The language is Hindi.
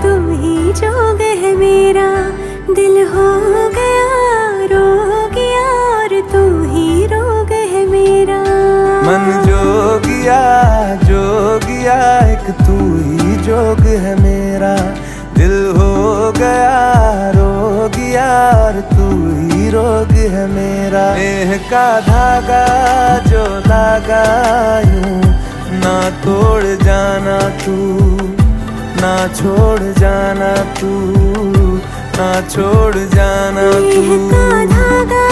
तू ही जोग है मेरा, दिल हो गया रोगिया और तू ही रोग है मेरा। मन जोगिया जोगिया एक तू ही जोग है मेरा, दिल हो गया रोगिया और तू ही रोग है मेरा। नेह का धागा जो लागा यूं ना तोड़ जाना तू, ना छोड़ जाना तू, ना छोड़ जाना तू। नेह का धागा